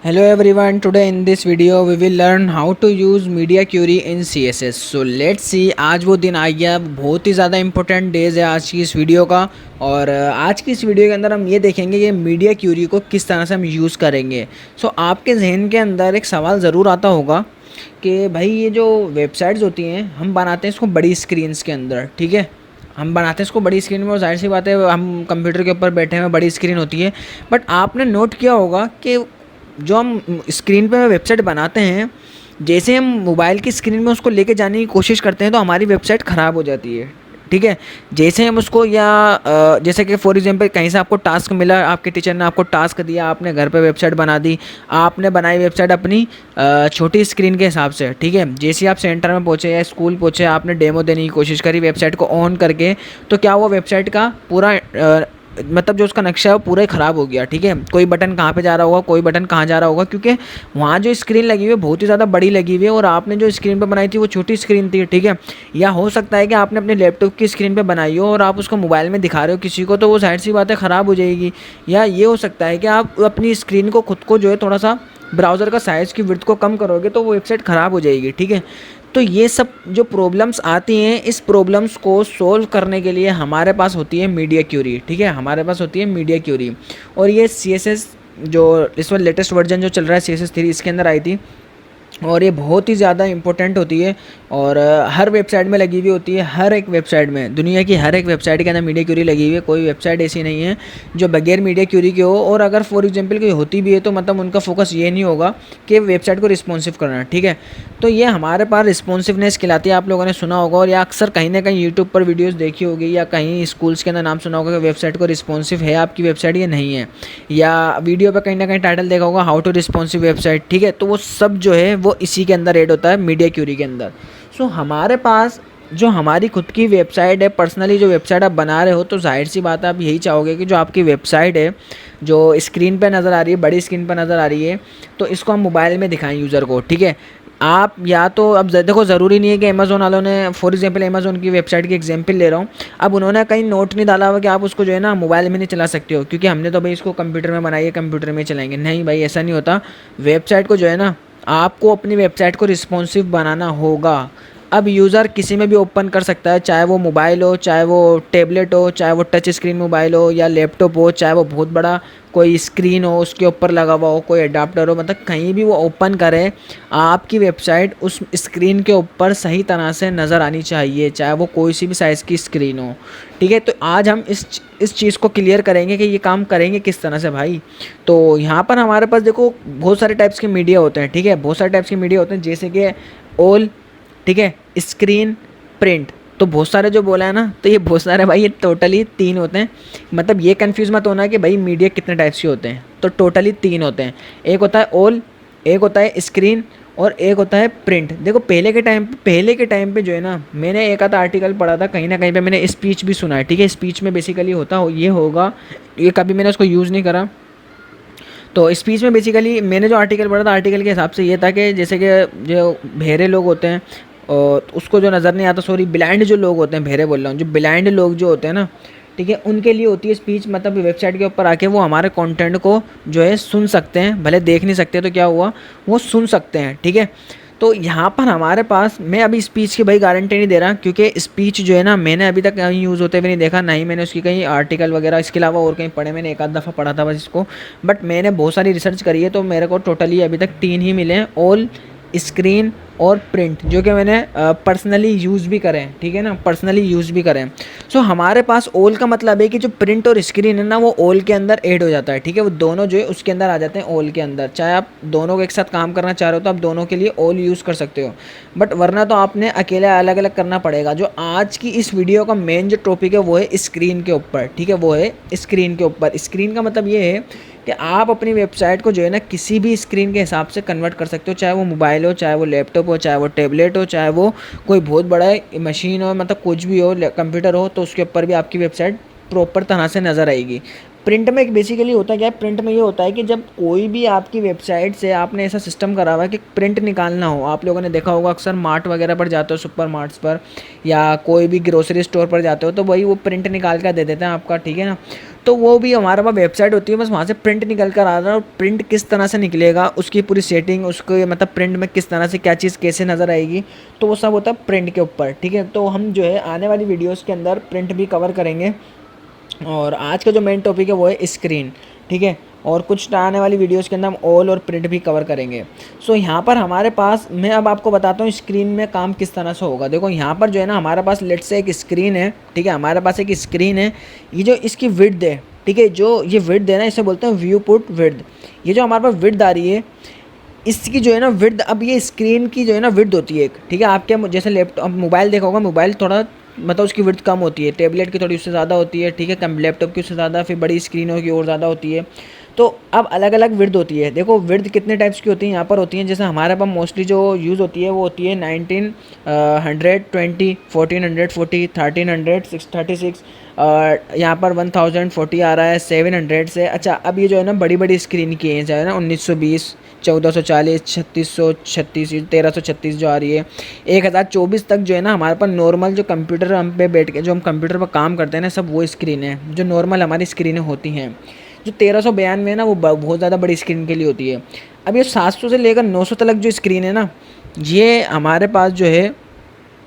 Hello everyone, today in this video we will learn how to use media query in CSS. So let's see, आज वो दिन आ गया, बहुत ही ज़्यादा important days है आज की इस वीडियो का। और आज की इस वीडियो के अंदर हम ये देखेंगे कि मीडिया क्यूरी को किस तरह से हम यूज़ करेंगे। सो आपके जहन के अंदर एक सवाल ज़रूर आता होगा कि भाई ये जो वेबसाइट्स होती हैं हम बनाते हैं इसको बड़ी स्क्रीन्स के अंदर, ठीक है, हम बनाते हैं इसको बड़ी स्क्रीन में और जाहिर सी बात है हम कंप्यूटर के ऊपर बैठे हुए बड़ी स्क्रीन होती है। बट आपने नोट किया होगा कि जो हम स्क्रीन पे वेबसाइट बनाते हैं, जैसे हम मोबाइल की स्क्रीन में उसको लेके जाने की कोशिश करते हैं तो हमारी वेबसाइट ख़राब हो जाती है, ठीक है। जैसे हम उसको जैसे कि फॉर एग्जांपल कहीं से आपको टास्क मिला, आपके टीचर ने आपको टास्क दिया, आपने घर पे वेबसाइट बना दी, आपने बनाई वेबसाइट अपनी छोटी स्क्रीन के हिसाब से, ठीक है। जैसे आप सेंटर में पहुँचे या स्कूल पहुँचे, आपने डेमो देने की कोशिश करी वेबसाइट को ऑन करके, तो क्या हुआ, वेबसाइट का पूरा मतलब जो उसका नक्शा है वो पूरा ही ख़राब हो गया, ठीक है। कोई बटन कहाँ पे जा रहा होगा, कोई बटन कहाँ जा रहा होगा, क्योंकि वहाँ जो स्क्रीन लगी हुई है बहुत ही ज़्यादा बड़ी लगी हुई है और आपने जो स्क्रीन पे बनाई थी वो छोटी स्क्रीन थी, ठीक है। या हो सकता है कि आपने अपने लैपटॉप की स्क्रीन पे बनाई हो और आप उसको मोबाइल में दिखा रहे हो किसी को, तो वो जाहिर सी बात है ख़राब हो जाएगी। या ये हो सकता है कि आप अपनी स्क्रीन को खुद को जो है थोड़ा सा ब्राउज़र का साइज़ की विड्थ को कम करोगे तो वो वेबसाइट ख़राब हो जाएगी, ठीक है। तो ये सब जो प्रॉब्लम्स आती हैं, इस प्रॉब्लम्स को सोल्व करने के लिए हमारे पास होती है मीडिया क्यूरी, ठीक है, हमारे पास होती है मीडिया क्यूरी। और ये CSS जो इस वक्त लेटेस्ट वर्जन जो चल रहा है CSS 3 इसके अंदर आई थी और ये बहुत ही ज़्यादा इंपॉर्टेंट होती है और हर वेबसाइट में लगी हुई होती है। हर एक वेबसाइट में, दुनिया की हर एक वेबसाइट के अंदर मीडिया क्यूरी लगी हुई है। कोई वेबसाइट ऐसी नहीं है जो बगैर मीडिया क्यूरी के हो। और अगर फॉर एग्जांपल कोई होती भी है तो मतलब उनका फोकस ये नहीं होगा कि वेबसाइट को रिस्पॉन्सिव करना, ठीक है। तो ये हमारे पास रिस्पॉन्सिवनेस कहलाती है, आप लोगों ने सुना होगा और या अक्सर कहीं ना कहीं यूट्यूब पर वीडियोज़ देखी होगी या कहीं स्कूल्स के अंदर नाम सुना होगा कि वेबसाइट को रिस्पॉन्सिव है आपकी वेबसाइट या नहीं है, या वीडियो पर कहीं ना कहीं टाइटल देखा होगा हाउ टू रिस्पॉन्सिव वेबसाइट, ठीक है। तो वो सब जो है वो इसी के अंदर होता है, मीडिया क्यूरी के अंदर। सो हमारे पास जो हमारी खुद की वेबसाइट है, पर्सनली जो वेबसाइट आप बना रहे हो, तो जाहिर सी बात है आप यही चाहोगे कि जो आपकी वेबसाइट है जो स्क्रीन पे नज़र आ रही है, बड़ी स्क्रीन पर नज़र आ रही है, तो इसको हम मोबाइल में दिखाएं यूज़र को, ठीक है। आप या तो अब देखो, ज़रूरी नहीं है कि अमेज़ोन वालों ने, फॉर एग्जांपल अमेज़ोन की वेबसाइट की एग्जांपल ले रहा हूँ, अब उन्होंने कहीं नोट नहीं डाला हुआ कि आप उसको जो है ना मोबाइल में नहीं चला सकते हो, क्योंकि हमने तो भाई इसको कंप्यूटर में बनाई है, कंप्यूटर में चलाएंगे। नहीं भाई, ऐसा नहीं होता। वेबसाइट को जो है ना, आपको अपनी वेबसाइट को रिस्पॉन्सिव बनाना होगा। अब यूज़र किसी में भी ओपन कर सकता है, चाहे वो मोबाइल हो, चाहे वो टैबलेट हो, चाहे वो टच स्क्रीन मोबाइल हो या लैपटॉप हो, चाहे वो बहुत बड़ा कोई स्क्रीन हो उसके ऊपर लगा हुआ हो, कोई अडाप्टर हो, मतलब कहीं भी वो ओपन करे, आपकी वेबसाइट उस स्क्रीन के ऊपर सही तरह से नज़र आनी चाहिए, चाहे वो कोई सी भी साइज़ की स्क्रीन हो, ठीक है। तो आज हम इस चीज़ को क्लियर करेंगे कि ये काम करेंगे किस तरह से भाई। तो यहाँ पर हमारे पास देखो बहुत सारे टाइप्स के मीडिया होते हैं, ठीक है, बहुत सारे टाइप्स के मीडिया होते हैं, जैसे कि ऑल, ठीक है, स्क्रीन, प्रिंट। तो बहुत सारे जो बोला है ना, तो ये बहुत सारे भाई, ये टोटली 3 होते हैं। मतलब ये कंफ्यूज मत होना कि भाई मीडिया कितने टाइप्स के होते हैं, तो टोटली 3 होते हैं। एक होता है ऑल, एक होता है स्क्रीन और एक होता है प्रिंट। देखो पहले के टाइम पे जो है ना, मैंने एक आधा आर्टिकल पढ़ा था, कहीं ना कहीं पे मैंने स्पीच भी सुना है, ठीक है। स्पीच में बेसिकली ये होगा, ये कभी मैंने उसको यूज़ नहीं करा। तो स्पीच में बेसिकली मैंने जो आर्टिकल पढ़ा था, आर्टिकल के हिसाब से ये था कि जैसे कि जो बहरे लोग होते हैं और उसको जो नज़र नहीं आता, सॉरी ब्लाइंड जो लोग होते हैं, बहरे बोल रहा हूँ, जो ब्लाइंड लोग जो होते हैं ना, ठीक है, उनके लिए होती है स्पीच। मतलब वेबसाइट के ऊपर आके वो हमारे कंटेंट को जो है सुन सकते हैं, भले देख नहीं सकते, तो क्या हुआ, वो सुन सकते हैं, ठीक है। तो यहाँ पर हमारे पास, मैं अभी स्पीच की भाई गारंटी नहीं दे रहा, क्योंकि स्पीच जो है ना मैंने अभी तक कहीं यूज़ होते हुए नहीं देखा, ना ही मैंने उसकी कहीं आर्टिकल वगैरह इसके अलावा और कहीं पढ़े। मैंने एक आध दफ़ा पढ़ा था बस इसको, बट मैंने बहुत सारी रिसर्च करी है, तो मेरे को टोटली अभी तक 3 ही मिले हैं, ऑल, स्क्रीन और प्रिंट, जो कि मैंने पर्सनली यूज़ भी करें, ठीक है ना, पर्सनली यूज़ भी करें। सो हमारे पास ऑल का मतलब है कि जो प्रिंट और स्क्रीन है ना, वो ऑल के अंदर ऐड हो जाता है, ठीक है। वो दोनों जो है उसके अंदर आ जाते हैं ऑल के अंदर। चाहे आप दोनों को एक साथ काम करना चाह रहे हो तो आप दोनों के लिए ऑल यूज़ कर सकते हो, बट वरना तो आपने अकेले अलग अलग करना पड़ेगा। जो आज की इस वीडियो का मेन जो टॉपिक है वो है स्क्रीन के ऊपर, ठीक है, वो है स्क्रीन के ऊपर। स्क्रीन का मतलब ये है कि आप अपनी वेबसाइट को जो है ना किसी भी स्क्रीन के हिसाब से कन्वर्ट कर सकते हो, चाहे वो मोबाइल हो, चाहे वो लैपटॉप हो, चाहे वो टैबलेट हो, चाहे वो कोई बहुत बड़ा मशीन हो, मतलब कुछ भी हो, कंप्यूटर हो, तो उसके ऊपर भी आपकी वेबसाइट प्रॉपर तरह से नज़र आएगी। प्रिंट में एक बेसिकली होता क्या है, प्रिंट में ये होता है कि जब कोई भी आपकी वेबसाइट से आपने ऐसा सिस्टम करा हुआ है कि प्रिंट निकालना हो, आप लोगों ने देखा होगा अक्सर मार्ट वगैरह पर जाते हो, सुपर मार्ट्स पर या कोई भी ग्रोसरी स्टोर पर जाते हो, तो वही वो प्रिंट निकाल कर दे देते हैं आपका, ठीक है ना। तो वो भी हमारे पास वेबसाइट होती है, बस वहाँ से प्रिंट निकल कर आ रहा है। और प्रिंट किस तरह से निकलेगा, उसकी पूरी सेटिंग, उसको मतलब प्रिंट में किस तरह से क्या चीज़ कैसे नज़र आएगी, तो वो सब होता है प्रिंट के ऊपर, ठीक है। तो हम जो है आने वाली वीडियोज़ के अंदर प्रिंट भी कवर करेंगे। और आज का जो मेन टॉपिक है वो है स्क्रीन, ठीक है। और कुछ आने वाली वीडियोस के अंदर हम ऑल और प्रिंट भी कवर करेंगे। सो यहाँ पर हमारे पास, मैं अब आपको बताता हूँ स्क्रीन में काम किस तरह से होगा। देखो यहाँ पर जो है ना हमारे पास लेट से एक स्क्रीन है, ठीक है। हमारे पास एक स्क्रीन है, ये जो इसकी विड्थ है, ठीक है, जो ये विड्थ है ना, इसे बोलते हैं व्यू पुट विड्थ। ये जो हमारे पास विड्थ आ रही है, इसकी जो है ना विड्थ, अब ये स्क्रीन की जो है ना विड्थ होती है एक, ठीक है। आपके जैसे लैपटॉप, मोबाइल देखा होगा, मोबाइल थोड़ा मतलब उसकी विड्थ कम होती है, टैबलेट की थोड़ी उससे ज़्यादा होती है, ठीक है, कम लैपटॉप की उससे ज़्यादा, फिर बड़ी स्क्रीनों की और ज़्यादा होती है। तो अब अलग अलग विड्थ होती है। देखो विड्थ कितने टाइप्स की होती है यहाँ पर होती हैं। जैसे हमारे पास मोस्टली जो यूज़ होती है वो होती है 1920, 1440, 1300, 636, यहाँ पर 1040 आ रहा है 700 से। अच्छा, अब ये जो है ना बड़ी बड़ी स्क्रीन की है, जो है ना 1920, 1440, 3636, 1336 जो आ रही है, 1024 तक जो है ना हमारे पास नॉर्मल जो कंप्यूटर हम पे बैठ के जो हम कंप्यूटर पर काम करते हैं ना, सब वो स्क्रीन है जो नॉर्मल हमारी स्क्रीनें होती हैं। जो 1392 है ना, वो बहुत ज़्यादा बड़ी स्क्रीन के लिए होती है। अब ये 700 से लेकर 900 तक जो स्क्रीन है ना, ये हमारे पास जो है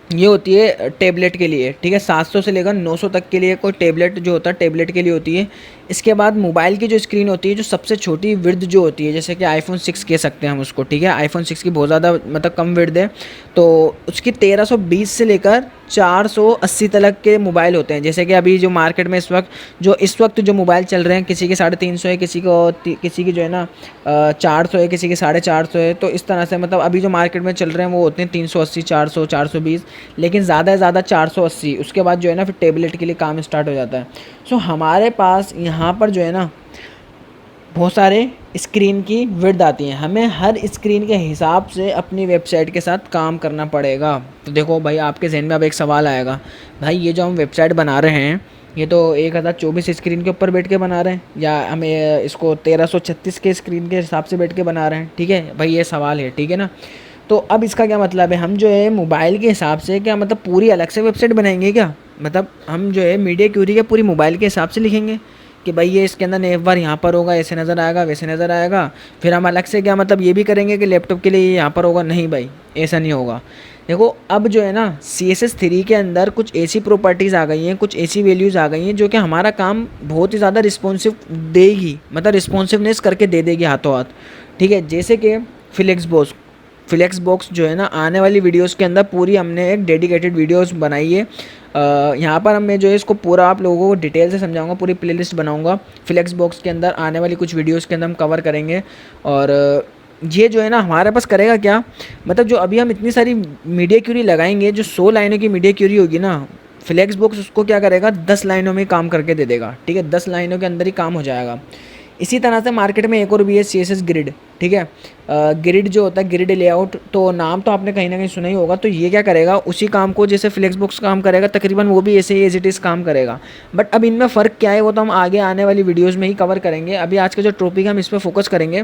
ये होती है टैबलेट के लिए, ठीक है। 700 से लेकर 900 तक के लिए कोई टैबलेट जो होता है टैबलेट के लिए होती है। इसके बाद मोबाइल की जो स्क्रीन होती है, जो सबसे छोटी विड्थ जो होती है, जैसे कि आईफोन 6 कह सकते हैं हम उसको, ठीक है। आईफोन 6 की बहुत ज़्यादा मतलब कम विड्थ है, तो उसकी 1320 से लेकर 480 तक के मोबाइल होते हैं। जैसे कि अभी जो मार्केट में इस वक्त जो मोबाइल चल रहे हैं, किसी के 350 है, किसी की जो है ना 400 है, किसी के 450 है। तो इस तरह से मतलब अभी जो मार्केट में चल रहे हैं वो होते हैं 380, 400, 420, लेकिन ज़्यादा से ज़्यादा 480। उसके बाद जो है ना फिर टेबलेट के लिए काम स्टार्ट हो जाता है। सो हमारे पास यहाँ पर जो है ना बहुत सारे स्क्रीन की विड्थ आती हैं। हमें हर स्क्रीन के हिसाब से अपनी वेबसाइट के साथ काम करना पड़ेगा। तो देखो भाई, आपके जहन में अब एक सवाल आएगा, भाई ये जो हम वेबसाइट बना रहे हैं, ये तो 1024 स्क्रीन के ऊपर बैठ के बना रहे हैं, या हमें इसको 1336 के स्क्रीन के हिसाब से बैठ के बना रहे हैं, ठीक है भाई, ये सवाल है, ठीक है ना। तो अब इसका क्या मतलब है, हम जो है मोबाइल के हिसाब से क्या मतलब पूरी अलग से वेबसाइट बनाएंगे क्या? मतलब हम जो है मीडिया क्यूरी के पूरी मोबाइल के हिसाब से लिखेंगे कि भाई ये इसके अंदर एक बार यहाँ पर होगा, ऐसे नज़र आएगा, वैसे नज़र आएगा। फिर हम अलग से क्या मतलब ये भी करेंगे कि लैपटॉप के लिए ये यहाँ पर होगा? नहीं भाई, ऐसा नहीं होगा। देखो अब जो है ना CSS3 के अंदर कुछ ऐसी प्रॉपर्टीज़ आ गई हैं, कुछ ऐसी वैल्यूज़ आ गई हैं जो कि हमारा काम बहुत ही ज़्यादा रिस्पॉन्सिव देगी, मतलब रिस्पॉन्सिवनेस करके दे देगी हाथों हाथ, ठीक है। जैसे कि फ्लेक्स बॉक्स जो है ना, आने वाली वीडियोस के अंदर पूरी हमने एक डेडिकेटेड वीडियोस बनाई है। यहाँ पर मैं जो है इसको पूरा आप लोगों को डिटेल से समझाऊंगा, पूरी प्लेलिस्ट बनाऊंगा। फ्लेक्स बॉक्स के अंदर आने वाली कुछ वीडियोस के अंदर हम कवर करेंगे। और ये जो है ना हमारे पास करेगा क्या, मतलब जो अभी हम इतनी सारी मीडिया क्यूरी लगाएंगे, जो 100 लाइनों की मीडिया क्यूरी होगी ना, फ्लेक्स बॉक्स उसको क्या करेगा, 10 लाइनों में काम करके दे देगा, ठीक है। 10 लाइनों के अंदर ही काम हो जाएगा। इसी तरह से मार्केट में एक और भी है CSS ग्रिड, ठीक है। ग्रिड जो होता है, ग्रिड लेआउट, तो नाम तो आपने कहीं ना कहीं सुना ही होगा। तो ये क्या करेगा, उसी काम को जैसे फ्लेक्स बॉक्स काम करेगा, तकरीबन वो भी ऐसे ही एज इट इज़ काम करेगा। बट अब इनमें फ़र्क क्या है वो तो हम आगे आने वाली वीडियोज़ में ही कवर करेंगे। अभी आज का जो टॉपिक है हम इस पर फोकस करेंगे।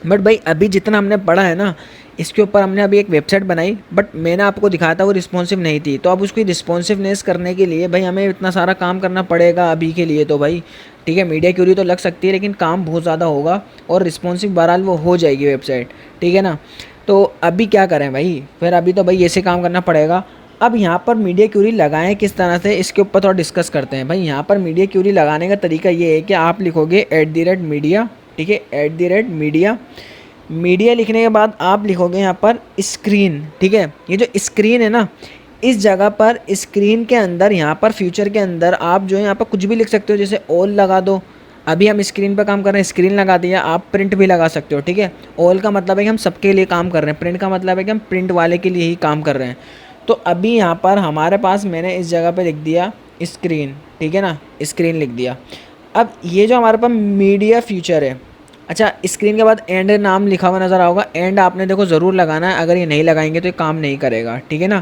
बट भाई अभी जितना हमने पढ़ा है ना, इसके ऊपर हमने अभी एक वेबसाइट बनाई, बट मैंने आपको दिखाया था वो रिस्पॉन्सिव नहीं थी। तो अब उसकी रिस्पॉन्सिवनेस करने के लिए भाई हमें इतना सारा काम करना पड़ेगा अभी के लिए तो भाई, ठीक है। मीडिया क्यूरी तो लग सकती है, लेकिन काम बहुत ज़्यादा होगा और रिस्पॉन्सिव बहरहाल वो हो जाएगी वेबसाइट, ठीक है ना। तो अभी क्या करें भाई, फिर अभी तो भाई ऐसे काम करना पड़ेगा। अब यहाँ पर मीडिया क्यूरी लगाएं किस तरह से, इसके ऊपर थोड़ा डिस्कस करते हैं। भाई यहाँ पर मीडिया क्यूरी लगाने का तरीका ये है कि आप लिखोगे @media, ठीक है, @media लिखने के बाद आप लिखोगे यहाँ पर स्क्रीन, ठीक है। ये जो स्क्रीन है ना, इस जगह पर स्क्रीन के अंदर यहाँ पर फ्यूचर के अंदर आप जो है यहाँ पर कुछ भी लिख सकते हो, जैसे ऑल लगा दो। अभी हम स्क्रीन पर काम कर रहे हैं, स्क्रीन लगा दिया, आप प्रिंट भी लगा सकते हो, ठीक है। ऑल का मतलब है कि हम सबके लिए काम कर रहे हैं, प्रिंट का मतलब है कि हम प्रिंट वाले के लिए ही काम कर रहे हैं। तो अभी यहाँ पर हमारे पास मैंने इस जगह पर लिख दिया स्क्रीन, ठीक है ना, स्क्रीन लिख दिया। अब ये जो हमारे पास मीडिया फ्यूचर है, अच्छा, स्क्रीन के बाद एंड नाम लिखा हुआ नज़र आओगा, एंड आपने देखो ज़रूर लगाना है, अगर ये नहीं लगाएंगे तो ये काम नहीं करेगा, ठीक है ना।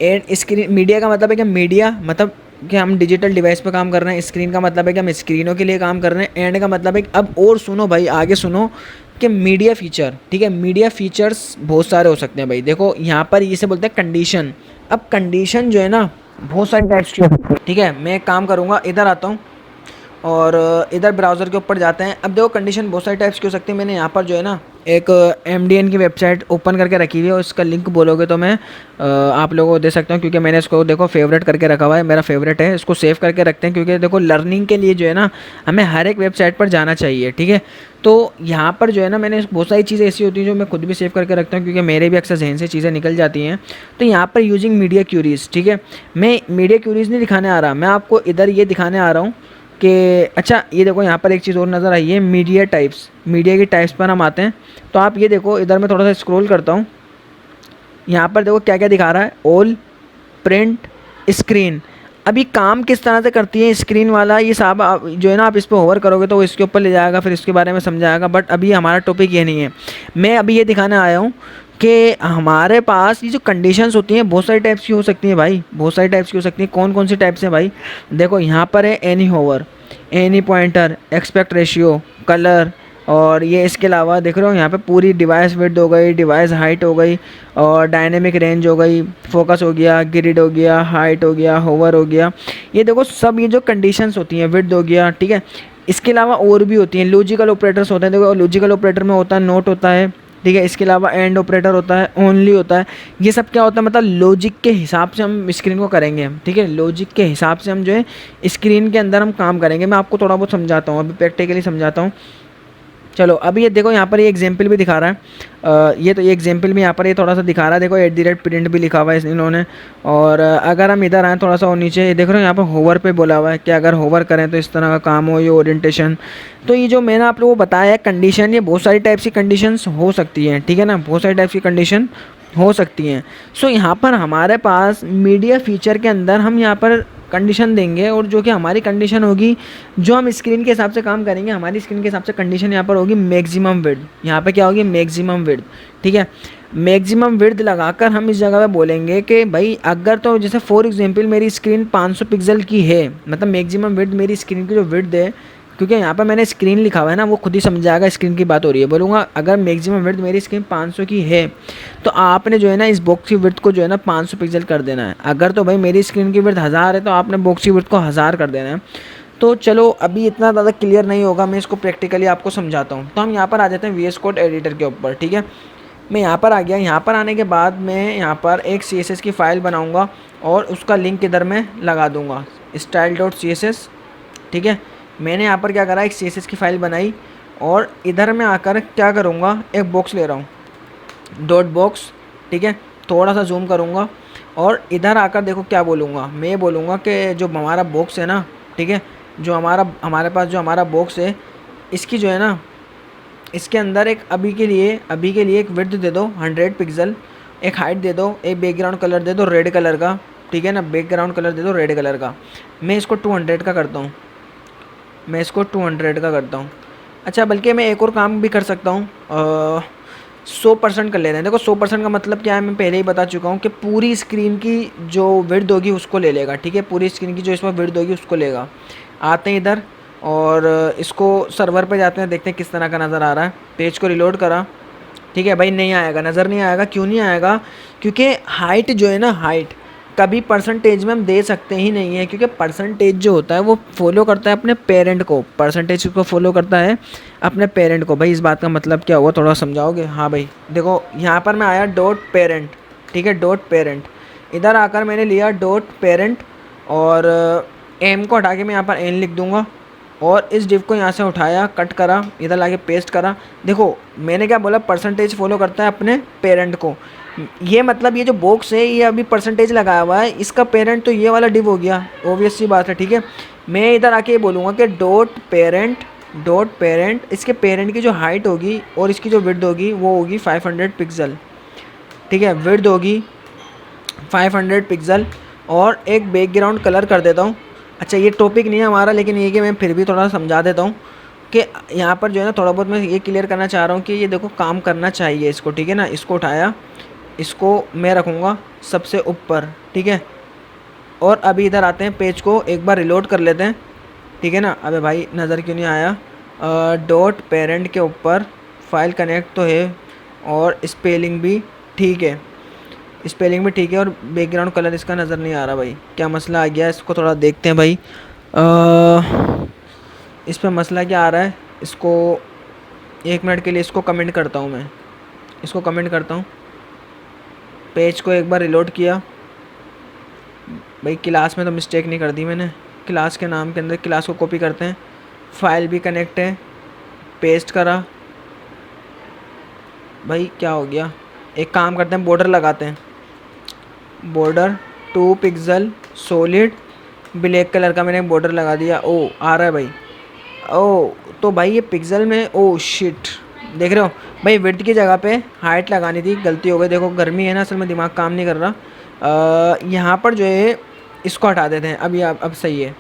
एंड स्क्रीन, मीडिया का मतलब है कि मीडिया मतलब कि हम डिजिटल डिवाइस पे काम कर रहे हैं, स्क्रीन का मतलब है कि हम स्क्रीनों के लिए काम कर रहे हैं, एंड का मतलब है कि अब और सुनो भाई, आगे सुनो कि मीडिया फीचर, ठीक है। मीडिया फीचर्स बहुत सारे हो सकते हैं भाई। देखो यहाँ पर इसे बोलते हैं कंडीशन। अब कंडीशन जो है ना बहुत सारी टाइप्स की होती है, ठीक है। मैं एक काम करूँगा, इधर आता हूँ और इधर ब्राउज़र के ऊपर जाते हैं। अब देखो कंडीशन बहुत सारी टाइप्स की हो सकती है। मैंने यहाँ पर जो है ना एक MDN की वेबसाइट ओपन करके रखी हुई है और इसका लिंक बोलोगे तो मैं आप लोगों को दे सकता हूँ, क्योंकि मैंने इसको देखो फेवरेट करके रखा हुआ है, मेरा फेवरेट है। इसको सेव करके रखते हैं क्योंकि देखो लर्निंग के लिए जो है ना हमें हर एक वेबसाइट पर जाना चाहिए, ठीक है। तो यहाँ पर जो है ना मैंने बहुत सारी चीज़ें ऐसी होती हैं जो मैं खुद भी सेव करके रखता हूँ, क्योंकि मेरे भी अक्सर जहन से चीज़ें निकल जाती हैं। तो यहाँ पर यूजिंग मीडिया क्यूरीज, ठीक है। मैं मीडिया क्यूरीज नहीं दिखाने आ रहा, मैं आपको इधर ये दिखाने आ रहा हूँ कि अच्छा ये देखो यहाँ पर एक चीज़ और नज़र आई है, मीडिया टाइप्स। मीडिया की टाइप्स पर हम आते हैं तो आप ये देखो, इधर मैं थोड़ा सा स्क्रॉल करता हूँ, यहाँ पर देखो क्या क्या दिखा रहा है, ऑल, प्रिंट, स्क्रीन। अभी काम किस तरह से करती है स्क्रीन वाला, ये साहब जो है ना आप इस पर होवर करोगे तो वो इसके ऊपर ले जाएगा, फिर इसके बारे में समझाएगा। बट अभी हमारा टॉपिक ये नहीं है। मैं अभी ये दिखाने आया हूँ कि हमारे पास ये जो कंडीशंस होती हैं बहुत सारी टाइप्स की हो सकती हैं भाई, बहुत सारी टाइप्स की हो सकती हैं। कौन कौन सी टाइप्स हैं भाई, देखो यहाँ पर है any hover, any pointer, aspect ratio, colour, और ये इसके अलावा देख रहे हो यहाँ पे पूरी डिवाइस विड्थ हो गई, डिवाइस हाइट हो गई, और डायनेमिक रेंज हो गई, फोकस हो गया, ग्रिड हो गया, हाइट हो गया, होवर हो गया। ये देखो सब ये जो कंडीशंस होती हैं, विड्थ हो गया, ठीक है। इसके अलावा और भी होती हैं, लॉजिकल ऑपरेटर्स होते हैं। देखो लॉजिकल ऑपरेटर में होता है नोट होता है, ठीक है। इसके अलावा एंड ऑपरेटर होता है, ओनली होता है। ये सब क्या होता है, मतलब लॉजिक के हिसाब से हम स्क्रीन को करेंगे, ठीक है। लॉजिक के हिसाब से हम जो है स्क्रीन के अंदर हम काम करेंगे। मैं आपको थोड़ा बहुत समझाता हूँ, अभी प्रैक्टिकली समझाता हूँ। चलो अभी ये देखो यहाँ पर ये एग्जाम्पल भी दिखा रहा है, ये तो ये एग्जाम्पल भी यहाँ पर ये थोड़ा सा दिखा रहा है। देखो @print भी लिखा हुआ है इन्होंने। और अगर हम इधर आएँ थोड़ा सा और नीचे, ये देख रहे हो यहाँ पर होवर पे बोला हुआ है कि अगर होवर करें तो इस तरह का काम हो, ये ओरिएंटेशन। तो ये जो मैंने आप लोगों को बताया है कंडीशन, ये बहुत सारी टाइप्स की कंडीशंस हो सकती हैं, ठीक है ना, बहुत सारी टाइप्स की कंडीशन हो सकती हैं। सो यहाँ पर हमारे पास मीडिया फीचर के अंदर हम यहाँ पर कंडीशन देंगे, और जो कि हमारी कंडीशन होगी, जो हम स्क्रीन के हिसाब से काम करेंगे, हमारी स्क्रीन के हिसाब से कंडीशन यहाँ पर होगी मैक्सिमम विड्थ। यहाँ पे क्या होगी, मैक्सिमम विड्थ, ठीक है। मैक्सिमम विड्थ लगाकर हम इस जगह पे बोलेंगे कि भाई अगर, तो जैसे फॉर एग्जांपल मेरी स्क्रीन 500 पिक्सल की है, मतलब मैक्सिमम विड्थ मेरी स्क्रीन की जो विड्थ है, क्योंकि यहाँ पर मैंने स्क्रीन लिखा हुआ है ना, वो खुद ही समझाएगा स्क्रीन की बात हो रही है। बोलूँगा अगर मैक्सिमम विड्थ मेरी स्क्रीन 500 की है तो आपने जो है ना इस बॉक्स की विड्थ को जो है ना 500 पिक्सल कर देना है। अगर तो भाई मेरी स्क्रीन की विड्थ 1000 है तो आपने बॉक्स की विड्थ को 1000 कर देना है। तो चलो अभी इतना ज़्यादा क्लियर नहीं होगा, मैं इसको प्रैक्टिकली आपको समझाता हूँ। तो हम यहाँ पर आ जाते हैं VS कोड एडिटर के ऊपर, ठीक है। मैं यहाँ पर आ गया। यहाँ पर आने के बाद मैं यहाँ पर एक CSS की फ़ाइल बनाऊँगा और उसका लिंक इधर मैं लगा दूँगा, style.css, ठीक है। मैंने यहाँ पर क्या करा, एक CSS की फ़ाइल बनाई और इधर मैं आकर क्या करूँगा, एक बॉक्स ले रहा हूँ, डॉट बॉक्स, ठीक है। थोड़ा सा जूम करूँगा और इधर आकर देखो क्या बोलूँगा, मैं बोलूँगा कि जो हमारा बॉक्स है ना, ठीक है, जो हमारे पास जो हमारा बॉक्स है, इसकी जो है ना, इसके अंदर एक अभी के लिए एक विड्थ दे दो 100 पिक्सल, एक हाइट दे दो, एक बैकग्राउंड कलर दे दो रेड कलर का, ठीक है ना, बैकग्राउंड कलर दे दो रेड कलर का। मैं इसको 200 का करता हूँ, मैं इसको 200 का करता हूँ। अच्छा, बल्कि मैं एक और काम भी कर सकता हूँ, 100% कर लेते हैं। देखो 100% का मतलब क्या है, मैं पहले ही बता चुका हूँ कि पूरी स्क्रीन की जो विड्थ होगी उसको ले लेगा, ठीक है। पूरी स्क्रीन की जो इसमें विड्थ होगी उसको लेगा। आते हैं इधर और इसको सर्वर पे जाते हैं, देखते हैं किस तरह का नज़र आ रहा है। पेज को रिलोड करा, ठीक है भाई, नहीं आएगा, नज़र नहीं आएगा। क्यों नहीं आएगा, क्योंकि हाइट जो है ना, हाइट कभी परसेंटेज में हम दे सकते ही नहीं है, क्योंकि परसेंटेज जो होता है वो फॉलो करता है अपने पेरेंट को, परसेंटेज को फॉलो करता है अपने पेरेंट को। भाई इस बात का मतलब क्या हुआ, थोड़ा समझाओगे? हाँ भाई देखो यहाँ पर मैं आया डॉट पेरेंट, ठीक है, डॉट पेरेंट। इधर आकर मैंने लिया डॉट पेरेंट और एम को हटा के मैं यहाँ पर एन लिख दूँगा और इस डिव को यहाँ से उठाया, कट करा, इधर लाके पेस्ट करा। देखो मैंने क्या बोला, परसेंटेज फॉलो करता है अपने पेरेंट को। ये मतलब ये जो बॉक्स है ये अभी परसेंटेज लगाया हुआ है, इसका पेरेंट तो ये वाला डिव हो गया, ऑब्वियस सी बात है, ठीक है। मैं इधर आके ये बोलूँगा कि डॉट पेरेंट, इसके पेरेंट की जो हाइट होगी और इसकी जो विड्थ होगी वो होगी 500 पिक्सल, ठीक है। विड्थ होगी 500 पिक्सल और एक बैकग्राउंड कलर कर देता हूँ। अच्छा ये टॉपिक नहीं है हमारा, लेकिन ये कि मैं फिर भी थोड़ा समझा देता हूँ कि यहाँ पर जो है ना थोड़ा बहुत मैं ये क्लियर करना चाह रहा हूँ कि ये देखो काम करना चाहिए इसको, ठीक है ना। इसको उठाया, इसको मैं रखूँगा सबसे ऊपर, ठीक है। और अभी इधर आते हैं, पेज को एक बार रिलोड कर लेते हैं, ठीक है ना। अबे भाई नज़र क्यों नहीं आया, डॉट पेरेंट के ऊपर फाइल कनेक्ट तो है और स्पेलिंग भी ठीक है, स्पेलिंग भी ठीक है, और बैकग्राउंड कलर इसका नज़र नहीं आ रहा भाई, क्या मसला आ गया, इसको थोड़ा देखते हैं भाई। इस पे मसला क्या आ रहा है, इसको 1 मिनट के लिए इसको कमेंट करता हूँ मैं, इसको कमेंट करता हूँ। पेज को एक बार रिलोड किया, भाई क्लास में तो मिस्टेक नहीं कर दी मैंने, क्लास के नाम के अंदर क्लास को कॉपी करते हैं, फाइल भी कनेक्ट है, पेस्ट करा। भाई क्या हो गया, एक काम करते हैं बॉर्डर लगाते हैं, border 2 pixel solid black colour का मैंने एक बॉर्डर लगा दिया। ओ आ रहा है भाई, ओ तो भाई ये पिक्सल में, ओ शिट देख रहे हो भाई, विड्थ की जगह पे हाइट लगानी थी, गलती हो गई। देखो गर्मी है ना, असल में दिमाग काम नहीं कर रहा। यहाँ पर जो है इसको हटा देते हैं, अब सही है।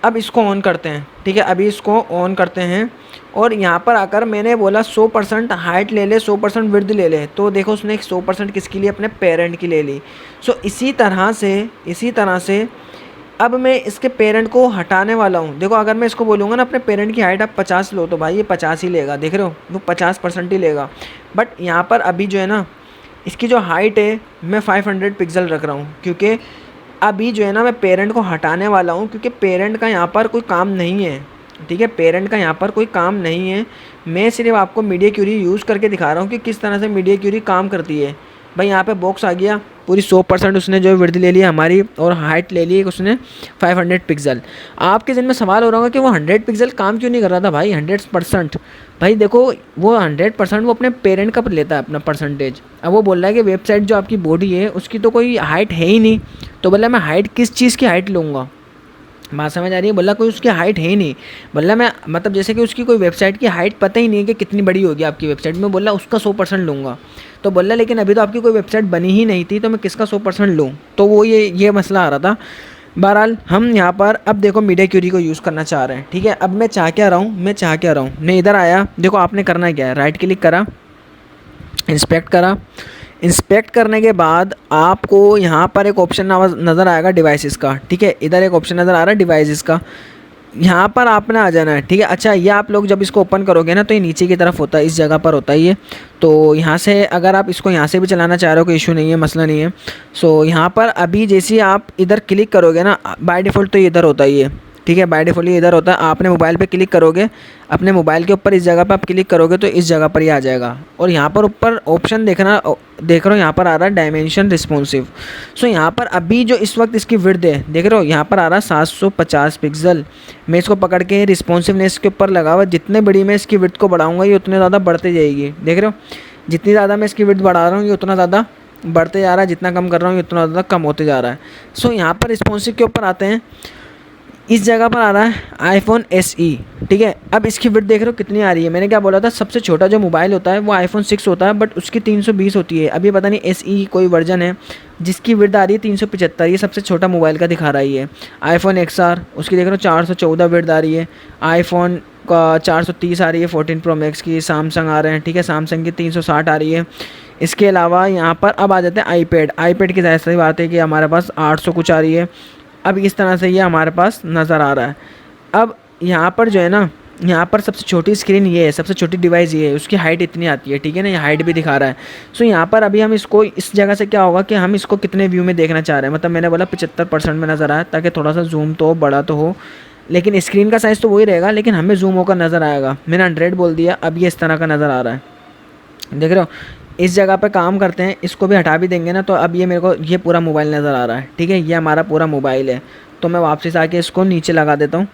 अब इसको ऑन करते हैं, ठीक है, अभी इसको ऑन करते हैं और यहाँ पर आकर मैंने बोला 100% हाइट ले ले, 100% विड्थ ले ले, तो देखो उसने 100% किसकी ली, अपने पेरेंट की ले ली। सो इसी तरह से अब मैं इसके पेरेंट को हटाने वाला हूँ। देखो अगर मैं इसको बोलूँगा ना अपने पेरेंट की हाइट आप 50 लो, तो भाई ये 50 ही लेगा, देख रहे हो वो 50% ही लेगा। बट यहाँ पर अभी जो है ना इसकी जो हाइट है मैं 500 पिक्सल रख रहा हूँ, क्योंकि अभी जो है ना मैं पेरेंट को हटाने वाला हूँ, क्योंकि पेरेंट का यहाँ पर कोई काम नहीं है, ठीक है, पेरेंट का यहाँ पर कोई काम नहीं है। मैं सिर्फ आपको मीडिया क्यूरी यूज़ करके दिखा रहा हूँ कि किस तरह से मीडिया क्यूरी काम करती है। भाई यहाँ पे बॉक्स आ गया, पूरी 100% उसने जो विड्थ ले लिया हमारी, और हाइट ले ली उसने 500 पिक्सल। आपके जिन में सवाल हो रहा होगा कि वो 100 पिक्सल काम क्यों नहीं कर रहा था भाई 100%। भाई देखो वो 100% वो अपने पेरेंट का लेता है अपना परसेंटेज। अब वो बोल रहा है कि वेबसाइट जो आपकी बॉडी है उसकी तो कोई हाइट है ही नहीं, तो बोला मैं हाइट किस चीज़ की हाइट लूँगा, बात समझ आ रही है। बोला कोई उसकी हाइट है ही नहीं, बोला मैं मतलब जैसे कि उसकी कोई वेबसाइट की हाइट पता ही नहीं है कि कितनी बड़ी होगी आपकी वेबसाइट में, बोला उसका 100% लूँगा। तो बोला लेकिन अभी तो आपकी कोई वेबसाइट बनी ही नहीं थी, तो मैं किसका 100% लूँ, तो वो ये मसला आ रहा था। बहरहाल हम यहाँ पर अब देखो मीडिया क्यूरी को यूज़ करना चाह रहे हैं, ठीक है। अब मैं चाह क्या रहा हूँ, मैं इधर आया, देखो आपने करना क्या है, राइट क्लिक करा, इंस्पेक्ट करा, इंस्पेक्ट करने के बाद आपको यहाँ पर एक ऑप्शन नज़र आएगा डिवाइसेस का, ठीक है, इधर एक ऑप्शन नज़र आ रहा है डिवाइसेस का, यहाँ पर आपने आ जाना है, ठीक है। अच्छा ये आप लोग जब इसको ओपन करोगे ना तो ये नीचे की तरफ होता है, इस जगह पर होता है ये, तो यहाँ से अगर आप इसको यहाँ से भी चलाना चाह रहे हो कोई इशू नहीं है, मसला नहीं है। सो यहाँ पर अभी जैसे आप इधर क्लिक करोगे ना, बाय डिफ़ॉल्ट तो इधर होता ही है, ठीक है, बाय डिफ़ॉल्ट ये इधर होता है। आपने मोबाइल पे क्लिक करोगे, अपने मोबाइल के ऊपर इस जगह पे आप क्लिक करोगे तो इस जगह पर ही आ जाएगा, और यहाँ पर ऊपर ऑप्शन देख रहे हो यहाँ पर आ रहा है डायमेंशन रिस्पॉन्सिव। सो यहाँ पर अभी जो इस वक्त इसकी विड्थ है देख रहे हो, यहाँ पर आ रहा है 750 पिक्सल। मैं इसको पकड़ के रिस्पॉन्सिवनेस के ऊपर लगा हुआ, जितने बड़ी मैं इसकी विड्थ को बढ़ाऊँगा ये उतने ज़्यादा बढ़ते जाएगी, देख रहे हो, जितनी ज़्यादा मैं इसकी विड्थ बढ़ा रहा हूँ ये उतना ज़्यादा बढ़ते जा रहा है, जितना कम कर रहा हूँ ये उतना ज़्यादा कम होते जा रहा है। सो यहाँ पर रिस्पॉन्सिव के ऊपर आते हैं, इस जगह पर आ रहा है आईफोन SE, ठीक है। अब इसकी विड्थ देख रहे हो कितनी आ रही है, मैंने क्या बोला था सबसे छोटा जो मोबाइल होता है वो आईफोन 6 होता है, बट उसकी 320 होती है। अभी पता नहीं SE कोई वर्जन है जिसकी विड्थ आ रही है 375, ये सबसे छोटा मोबाइल का दिखा रहा है। आईफोन XR उसकी देख रहे हो 414 विड्थ आ रही है, आईफोन का 430 आ रही है 14 Pro Max की, सैमसंग आ रहे हैं, ठीक है, सैमसंग की 360 आ रही है। इसके अलावा यहाँ पर अब आ जाते हैं आईपैड की, ऐसी बात है कि हमारे पास 800 कुछ आ रही है। अब इस तरह से ये हमारे पास नज़र आ रहा है। अब यहाँ पर जो है ना, यहाँ पर सबसे छोटी स्क्रीन ये है, सबसे छोटी डिवाइस ये है, उसकी हाइट इतनी आती है, ठीक है ना, ये हाइट भी दिखा रहा है। सो यहाँ पर अभी हम इसको इस जगह से क्या होगा कि हम इसको कितने व्यू में देखना चाह रहे हैं, मतलब मैंने बोला 75% में नज़र आया, ताकि थोड़ा सा जूम तो बड़ा तो हो, लेकिन स्क्रीन का साइज़ तो वही रहेगा, लेकिन हमें जूम होकर नज़र आएगा। मैंने 100 बोल दिया, अब ये इस तरह का नज़र आ रहा है, देख रहे हो। इस जगह पे काम करते हैं, इसको भी हटा भी देंगे ना, तो अब ये मेरे को ये पूरा मोबाइल नज़र आ रहा है, ठीक है, ये हमारा पूरा मोबाइल है। तो मैं वापस आके इसको नीचे लगा देता हूँ।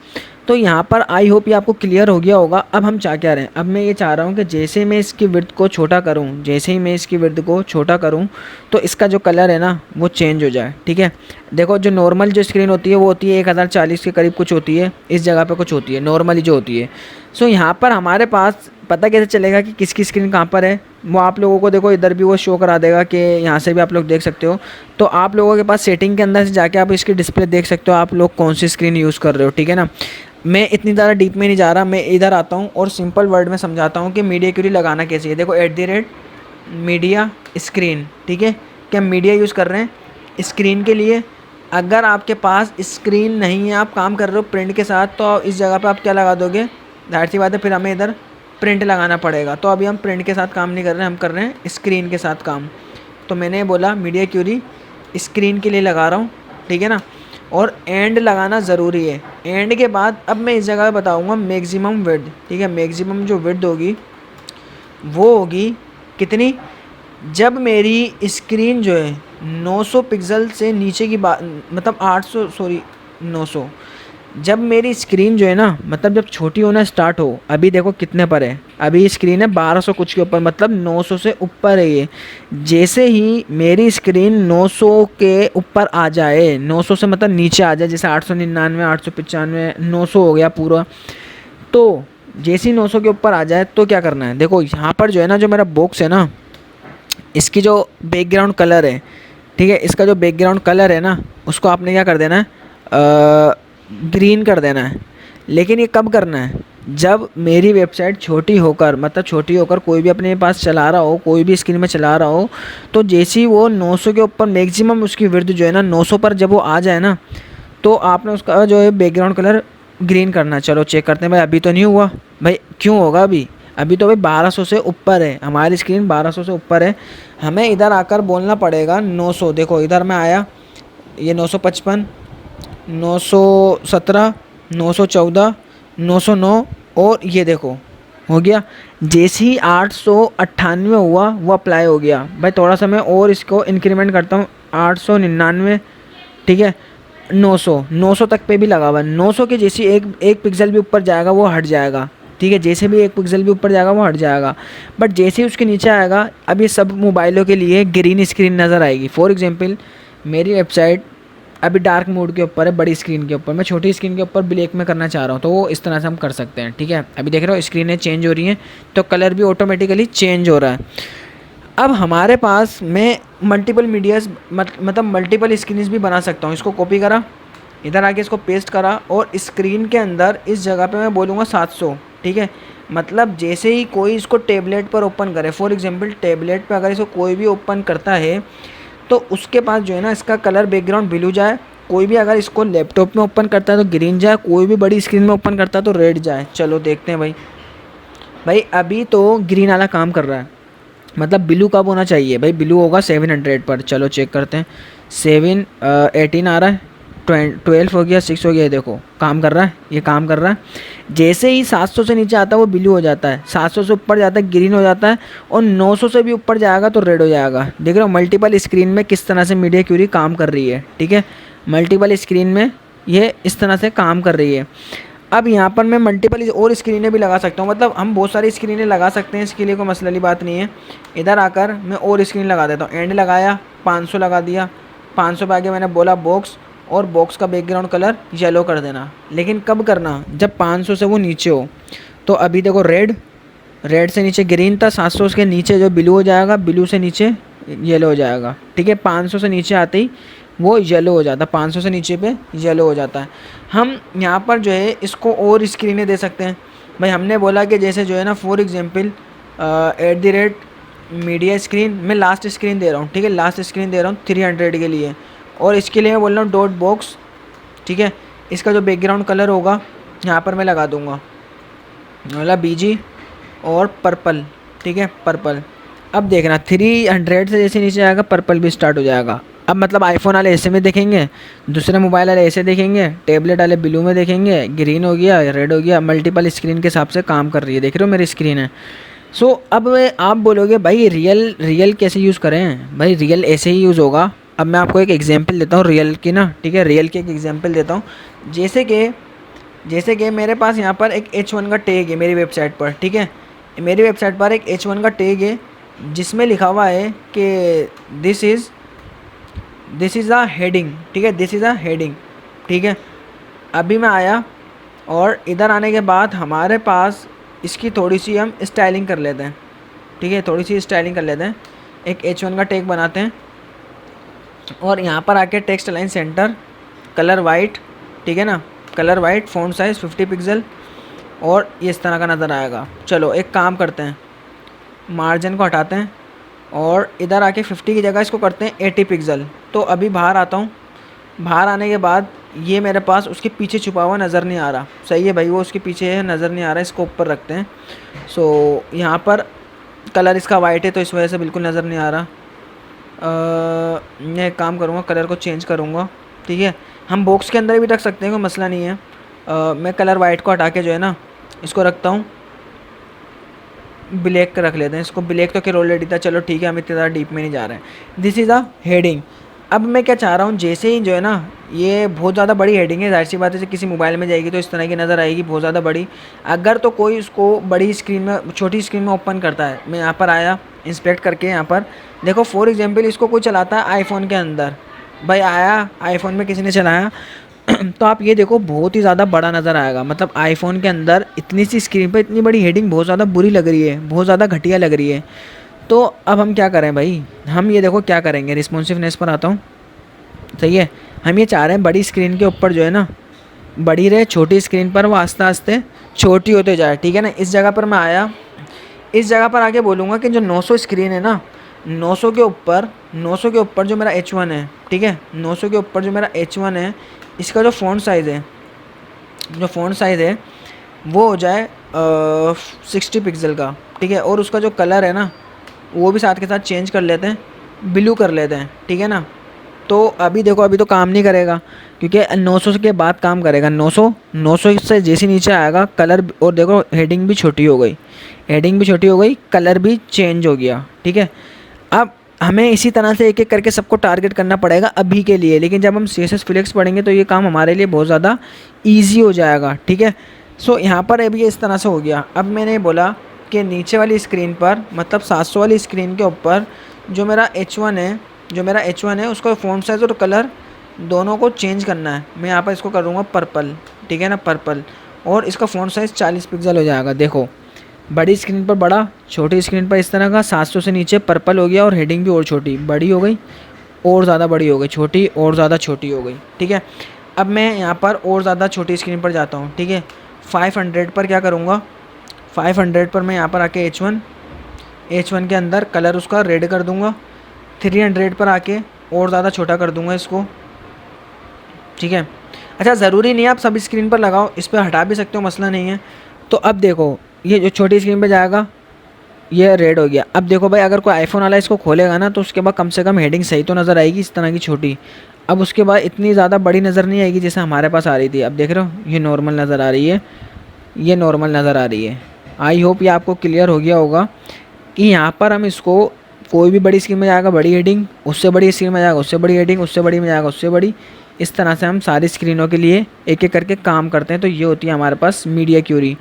तो यहाँ पर आई होप ये आपको क्लियर हो गया होगा। अब हम चाह क्या रहे हैं, अब मैं ये चाह रहा हूँ कि जैसे मैं इसकी विड्थ को छोटा करूँ, जैसे ही मैं इसकी विड्थ को छोटा करूँ तो इसका जो कलर है ना वो चेंज हो जाए, ठीक है। देखो जो नॉर्मल जो स्क्रीन होती है वो होती है 1040 के करीब कुछ होती है, इस जगह पे कुछ होती है नॉर्मली जो होती है। सो यहाँ पर हमारे पास पता कैसे चलेगा कि किसकी स्क्रीन कहाँ पर है, वो आप लोगों को देखो इधर भी वो शो करा देगा कि यहाँ से भी आप लोग देख सकते हो। तो आप लोगों के पास सेटिंग के अंदर से जाके आप इसकी डिस्प्ले देख सकते हो आप लोग कौन सी स्क्रीन यूज़ कर रहे हो, ठीक है ना। मैं इतनी ज़्यादा डीप में नहीं जा रहा, मैं इधर आता हूँ और सिंपल वर्ड में समझाता हूँ कि मीडिया क्यूरी लगाना कैसे है। देखो @मीडिया स्क्रीन, ठीक है, क्या मीडिया यूज़ कर रहे हैं स्क्रीन के लिए। अगर आपके पास स्क्रीन नहीं है, आप काम कर रहे हो प्रिंट के साथ, तो इस जगह पे आप क्या लगा दोगे, जाहिर सी बात है फिर हमें इधर प्रिंट लगाना पड़ेगा। तो अभी हम प्रिंट के साथ काम नहीं कर रहे हैं, हम कर रहे हैं स्क्रीन के साथ काम। तो मैंने बोला मीडिया क्यूरी स्क्रीन के लिए लगा रहा हूँ, ठीक है ना। और एंड लगाना ज़रूरी है, एंड के बाद अब मैं इस जगह बताऊँगा मैक्सिमम विड्थ, ठीक है। मैक्सिमम जो विड्थ होगी वो होगी कितनी, जब मेरी स्क्रीन जो है 900 पिक्सल से नीचे की बात, मतलब 800, सॉरी 900, जब मेरी स्क्रीन जो है ना, मतलब जब छोटी होना स्टार्ट हो, अभी देखो कितने पर है, अभी स्क्रीन है 1200 कुछ के ऊपर, मतलब 900 से ऊपर है ये। जैसे ही मेरी स्क्रीन 900 के ऊपर आ जाए, 900 से मतलब नीचे आ जाए, जैसे 899, 895, 900 हो गया पूरा, तो जैसे ही 900 के ऊपर आ जाए तो क्या करना है, देखो यहाँ पर जो है ना, जो मेरा बॉक्स है ना, इसकी जो बैकग्राउंड कलर है, ठीक है, इसका जो बैकग्राउंड कलर है ना, उसको आपने क्या कर देना है, ग्रीन कर देना है। लेकिन ये कब करना है, जब मेरी वेबसाइट छोटी होकर, मतलब छोटी होकर कोई भी अपने पास चला रहा हो, कोई भी स्क्रीन में चला रहा हो, तो जैसे ही वो 900 के ऊपर मैक्सिमम उसकी विड्थ जो है ना 900 पर जब वो आ जाए ना, तो आपने उसका जो है बैकग्राउंड कलर ग्रीन करना है। चलो चेक करते हैं भाई, अभी तो नहीं हुआ भाई, क्यों होगा अभी, अभी तो भाई 1200 से ऊपर है, हमारी स्क्रीन 1200 से ऊपर है। हमें इधर आकर बोलना पड़ेगा 900, देखो इधर मैं आया, ये 955, 917, 914, 909, और ये देखो हो गया। जैसे ही 898 हुआ वो अप्लाई हो गया भाई। थोड़ा सा मैं और इसको इंक्रीमेंट करता हूँ, 899, ठीक है, 900 तक पे भी लगा हुआ है। 900 के जैसे एक पिक्सल भी ऊपर जाएगा वो हट जाएगा, ठीक है, जैसे भी एक पिक्सल भी ऊपर जाएगा वो हट जाएगा। बट जैसे ही उसके नीचे आएगा, अब ये सब मोबाइलों के लिए ग्रीन स्क्रीन नज़र आएगी। फॉर एग्जांपल मेरी वेबसाइट अभी डार्क मोड के ऊपर है, बड़ी स्क्रीन के ऊपर, मैं छोटी स्क्रीन के ऊपर ब्लैक में करना चाह रहा हूँ, तो वो इस तरह से हम कर सकते हैं, ठीक है। अभी देख रहे हो स्क्रीनें चेंज हो रही हैं, तो कलर भी ऑटोमेटिकली चेंज हो रहा है। अब हमारे पास मैं मल्टीपल मीडियाज़ मतलब मल्टीपल स्क्रीन्स भी बना सकता हूँ। इसको कॉपी करा, इधर आके इसको पेस्ट करा, और स्क्रीन के अंदर इस जगह पे मैं बोलूँगा 700, ठीक है। मतलब जैसे ही कोई इसको टैबलेट पर ओपन करे, फॉर एग्जांपल टैबलेट पे अगर इसको कोई भी ओपन करता है, तो उसके पास जो है ना इसका कलर बैकग्राउंड ब्लू जाए। कोई भी अगर इसको लैपटॉप में ओपन करता है तो ग्रीन जाए, कोई भी बड़ी स्क्रीन में ओपन करता है तो रेड जाए। चलो देखते हैं भाई। भाई अभी तो ग्रीन वाला काम कर रहा है, मतलब ब्लू कब होना चाहिए भाई, ब्लू होगा 700 पर। चलो चेक करते हैं, 18 आ रहा है, 12 हो गया, 6 हो गया, ये देखो काम कर रहा है, ये काम कर रहा है। जैसे ही 700 से नीचे आता है वो ब्लू हो जाता है, 700 से ऊपर जाता है ग्रीन हो जाता है, और 900 से भी ऊपर जाएगा तो रेड हो जाएगा। देख रहे हो मल्टीपल स्क्रीन में किस तरह से मीडिया क्यूरी काम कर रही है, ठीक है। मल्टीपल स्क्रीन में ये इस तरह से काम कर रही है। अब यहाँ पर मैं मल्टीपल और स्क्रीनें भी लगा सकता हूँ, मतलब हम बहुत सारी स्क्रीनें लगा सकते हैं, इसके लिए कोई मसले वाली बात नहीं है। इधर आकर मैं और स्क्रीन लगा देता हूँ, एंड लगाया, 500 लगा दिया, 500 पे आगे मैंने बोला बॉक्स, और बॉक्स का बैकग्राउंड कलर येलो कर देना। लेकिन कब करना, जब 500 से वो नीचे हो। तो अभी देखो रेड से नीचे ग्रीन था, 700 उसके नीचे जो ब्लू हो जाएगा, ब्लू से नीचे येलो हो जाएगा, ठीक है। 500 से नीचे आते ही वो येलो हो जाता है, 500 से नीचे पे येलो हो जाता है। हम यहाँ पर जो है इसको और स्क्रीनें दे सकते हैं भाई। हमने बोला कि जैसे जो है ना, फॉर एग्जांपल मीडिया स्क्रीन, मैं लास्ट स्क्रीन दे रहा हूँ, ठीक है, लास्ट स्क्रीन दे रहा हूँ 300 के लिए, और इसके लिए मैं बोल रहा हूँ डॉट बॉक्स, ठीक है। इसका जो बैकग्राउंड कलर होगा यहाँ पर मैं लगा दूँगा, मतलब बीजी और पर्पल, ठीक है, पर्पल। अब देखना 300 से जैसे नीचे आएगा पर्पल भी स्टार्ट हो जाएगा। अब मतलब आईफोन वाले ऐसे में देखेंगे, दूसरे मोबाइल वाले ऐसे देखेंगे, टैबलेट वाले ब्लू में देखेंगे, ग्रीन हो गया, रेड हो गया, मल्टीपल स्क्रीन के हिसाब से काम कर रही है। देख रहे हो मेरी स्क्रीन है। सो अब आप बोलोगे भाई रियल कैसे यूज़ करें, भाई रियल ऐसे ही यूज़ होगा। अब मैं आपको एक एग्जांपल देता हूँ रियल की ना, ठीक है, रियल की एक एग्जांपल देता हूँ। जैसे कि मेरे पास यहाँ पर एक H1 का टैग है मेरी वेबसाइट पर, ठीक है। मेरी वेबसाइट पर एक H1 का टैग है जिसमें लिखा हुआ है कि दिस इज़ अ हेडिंग, ठीक है, दिस इज़ अ हेडिंग, ठीक है। अभी मैं आया, और इधर आने के बाद हमारे पास इसकी थोड़ी सी हम स्टाइलिंग कर लेते हैं, ठीक है, थोड़ी सी स्टाइलिंग कर लेते हैं। एक H1 का टैग बनाते हैं, और यहाँ पर आके text line centre, colour white, ठीक है ना, colour white, font size 50 pixel, और ये इस तरह का नज़र आएगा। चलो एक काम करते हैं, मार्जिन को हटाते हैं, और इधर आके 50 की जगह इसको करते हैं 80 पिक्सल। तो अभी बाहर आता हूँ, बाहर आने के बाद ये मेरे पास उसके पीछे छुपा हुआ नज़र नहीं आ रहा, सही है भाई, वो उसके पीछे है, नज़र नहीं आ रहा, इसको ऊपर रखते हैं। सो यहाँ पर कलर इसका वाइट है तो इस वजह से बिल्कुल नज़र नहीं आ रहा। मैं एक काम करूँगा, कलर को चेंज करूँगा, ठीक है। हम बॉक्स के अंदर भी रख सकते हैं, कोई मसला नहीं है। मैं कलर वाइट को हटा के जो है ना इसको रखता हूँ, ब्लैक का रख लेते हैं इसको। ब्लैक तो खैर ऑलरेडी था, चलो ठीक है, हम इतने ज़्यादा डीप में नहीं जा रहे हैं। This is a heading. अब मैं क्या चाह रहा हूँ, जैसे ही जो है ना ये बहुत ज़्यादा बड़ी हेडिंग है, जाहिर सी बात है किसी मोबाइल में जाएगी तो इस तरह की नज़र आएगी बहुत ज़्यादा बड़ी। अगर तो कोई उसको बड़ी स्क्रीन में, छोटी स्क्रीन में ओपन करता है, मैं यहाँ पर आया इंस्पेक्ट करके, यहाँ पर देखो फॉर एग्जांपल इसको कोई चलाता है आईफोन के अंदर, भाई आया आईफोन में किसी ने चलाया तो आप ये देखो बहुत ही ज़्यादा बड़ा नज़र आएगा। मतलब आईफोन के अंदर इतनी सी स्क्रीन पर इतनी बड़ी हेडिंग बहुत ज़्यादा बुरी लग रही है, बहुत ज़्यादा घटिया लग रही है। तो अब हम क्या करें भाई, हम ये देखो क्या करेंगे, रिस्पॉन्सिवनेस पर आता हूँ, सही है। हम ये चाह रहे हैं बड़ी स्क्रीन के ऊपर जो है ना बड़ी रहे, छोटी स्क्रीन पर वो आस्ते आस्ते छोटी होते जाए, ठीक है ना। इस जगह पर मैं आया, इस जगह पर आके बोलूँगा कि जो 900 स्क्रीन है ना, 900 के ऊपर जो मेरा H1 है, ठीक है, 900 के ऊपर जो मेरा H1 है, इसका जो फ़ॉन्ट साइज़ है वो हो जाए 60 पिक्सल का, ठीक है। और उसका जो कलर है ना वो भी साथ के साथ चेंज कर लेते हैं, ब्लू कर लेते हैं, ठीक है ना। तो अभी देखो अभी तो काम नहीं करेगा क्योंकि 900 के बाद काम करेगा। 900 से जैसे नीचे आएगा कलर, और देखो हेडिंग भी छोटी हो गई, कलर भी चेंज हो गया, ठीक है। अब हमें इसी तरह से एक एक करके सबको टारगेट करना पड़ेगा अभी के लिए, लेकिन जब हम CSS Flix पढ़ेंगे तो ये काम हमारे लिए बहुत ज़्यादा ईजी हो जाएगा, ठीक है। सो यहाँ पर अभी इस तरह से हो गया। अब मैंने बोला कि नीचे वाली स्क्रीन पर, मतलब 700 वाली स्क्रीन के ऊपर जो मेरा H1 है उसका फ़ॉन्ट साइज़ और कलर दोनों को चेंज करना है। मैं यहाँ पर इसको करूँगा पर्पल, ठीक है ना, पर्पल, और इसका फ़ॉन्ट साइज़ 40 पिक्सल हो जाएगा। देखो बड़ी स्क्रीन पर बड़ा, छोटी स्क्रीन पर इस तरह का 700 से नीचे पर्पल हो गया, और हेडिंग भी और छोटी बड़ी हो गई, और ज़्यादा बड़ी हो गई, छोटी और ज़्यादा छोटी हो गई, ठीक है। अब मैं यहाँ पर और ज़्यादा छोटी स्क्रीन पर जाता हूँ, ठीक है। 500 पर क्या करूँगा, 500 पर मैं यहाँ पर आके H1 के अंदर कलर उसका रेड कर दूँगा। 300 पर आके और ज़्यादा छोटा कर दूँगा इसको, ठीक है। अच्छा ज़रूरी नहीं है आप सब स्क्रीन पर लगाओ, इस पर हटा भी सकते हो, मसला नहीं है। तो अब देखो ये जो छोटी स्क्रीन पे जाएगा ये रेड हो गया। अब देखो भाई अगर कोई आईफोन वाला इसको खोलेगा ना तो उसके बाद कम से कम हेडिंग सही तो नज़र आएगी, इस तरह की छोटी। अब उसके बाद इतनी ज़्यादा बड़ी नज़र नहीं आएगी जैसे हमारे पास आ रही थी। अब देख रहे हो ये नॉर्मल नज़र आ रही है, ये नॉर्मल नज़र आ रही है। आई होप ये आपको क्लियर हो गया होगा कि यहाँ पर हम इसको कोई भी बड़ी स्क्रीन में जाएगा बड़ी हेडिंग, उससे बड़ी स्क्रीन में जाएगा उससे बड़ी हेडिंग, उससे बड़ी में जाएगा उससे बड़ी, इस तरह से हम सारी स्क्रीनों के लिए एक एक करके काम करते हैं। तो ये होती है हमारे पास मीडिया क्यूरी।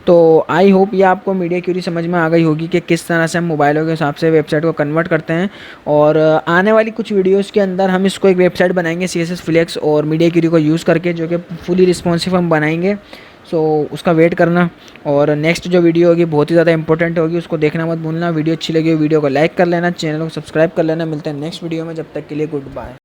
तो आई होप ये आपको मीडिया क्यूरी समझ में आ गई होगी कि किस तरह से हम मोबाइलों के हिसाब से वेबसाइट को कन्वर्ट करते हैं। और आने वाली कुछ वीडियोस के अंदर हम इसको एक वेबसाइट बनाएंगे CSS Flix और मीडिया क्यूरी को यूज़ करके, जो कि फुली रिस्पॉन्सिव हम बनाएंगे। सो उसका वेट करना, और नेक्स्ट जो वीडियो होगी बहुत ही ज़्यादा इंपॉर्टेंट होगी, उसको देखना मत भूलना। वीडियो अच्छी लगी वीडियो को लाइक कर लेना, चैनल को सब्सक्राइब कर लेना। मिलते हैं नेक्स्ट वीडियो में, जब तक के लिए गुड बाय।